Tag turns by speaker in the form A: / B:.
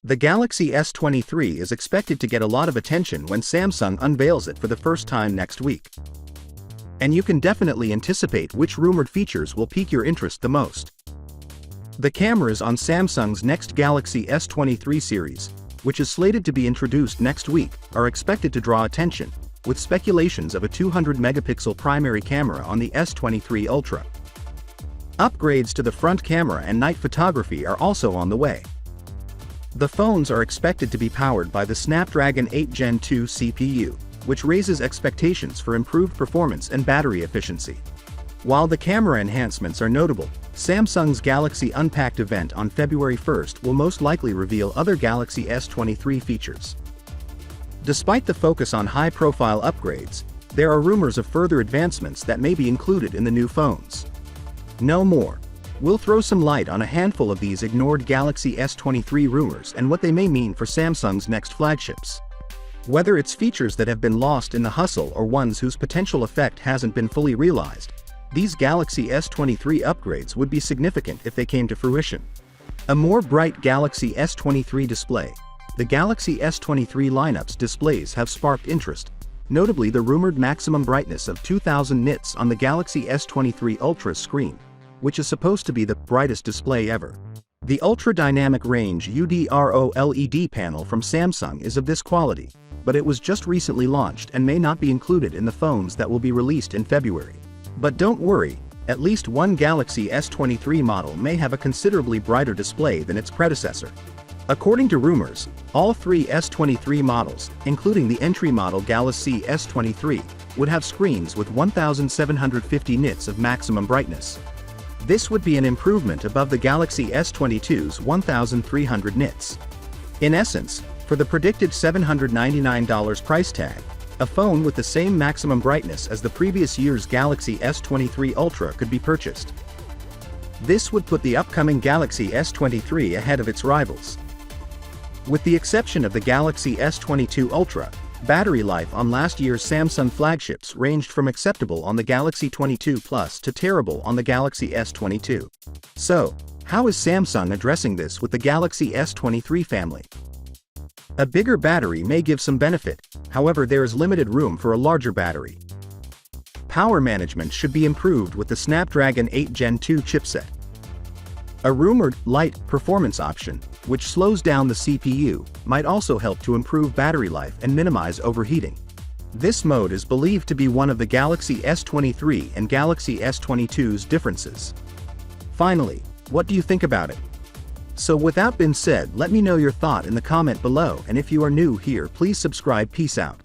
A: The Galaxy S23 is expected to get a lot of attention when Samsung unveils it for the first time next week. And you can definitely anticipate which rumored features will pique your interest the most. The cameras on Samsung's next Galaxy S23 series, which is slated to be introduced next week, are expected to draw attention, with speculations of a 200-megapixel primary camera on the S23 Ultra. Upgrades to the front camera and night photography are also on the way. The phones are expected to be powered by the Snapdragon 8 Gen 2 CPU, which raises expectations for improved performance and battery efficiency. While the camera enhancements are notable, Samsung's Galaxy Unpacked event on February 1st will most likely reveal other Galaxy S23 features. Despite the focus on high-profile upgrades, there are rumors of further advancements that may be included in the new phones. Know more. We'll throw some light on a handful of these ignored Galaxy S23 rumors and what they may mean for Samsung's next flagships. Whether it's features that have been lost in the hustle or ones whose potential effect hasn't been fully realized, these Galaxy S23 upgrades would be significant if they came to fruition. A more bright Galaxy S23 display. The Galaxy S23 lineup's displays have sparked interest, notably the rumored maximum brightness of 2000 nits on the Galaxy S23 Ultra screen, which is supposed to be the brightest display ever. The Ultra Dynamic Range UDRO LED panel from Samsung is of this quality, but it was just recently launched and may not be included in the phones that will be released in February. But don't worry, at least one Galaxy S23 model may have a considerably brighter display than its predecessor. According to rumors, all three S23 models, including the entry model Galaxy S23, would have screens with 1750 nits of maximum brightness. This would be an improvement above the Galaxy S22's 1300 nits. In essence, for the predicted $799 price tag, a phone with the same maximum brightness as the previous year's Galaxy S23 Ultra could be purchased. This would put the upcoming Galaxy S23 ahead of its rivals. With the exception of the Galaxy S22 Ultra, battery life on last year's Samsung flagships ranged from acceptable on the Galaxy 22 Plus to terrible on the Galaxy S22. So, how is Samsung addressing this with the Galaxy S23 family? A bigger battery may give some benefit, however there is limited room for a larger battery. Power management should be improved with the Snapdragon 8 Gen 2 chipset. A rumored light performance option, which slows down the CPU, might also help to improve battery life and minimize overheating. This mode is believed to be one of the Galaxy S23 and Galaxy S22's differences. Finally, what do you think about it? So with that being said, let me know your thought in the comment below, and if you are new here, please subscribe. Peace out.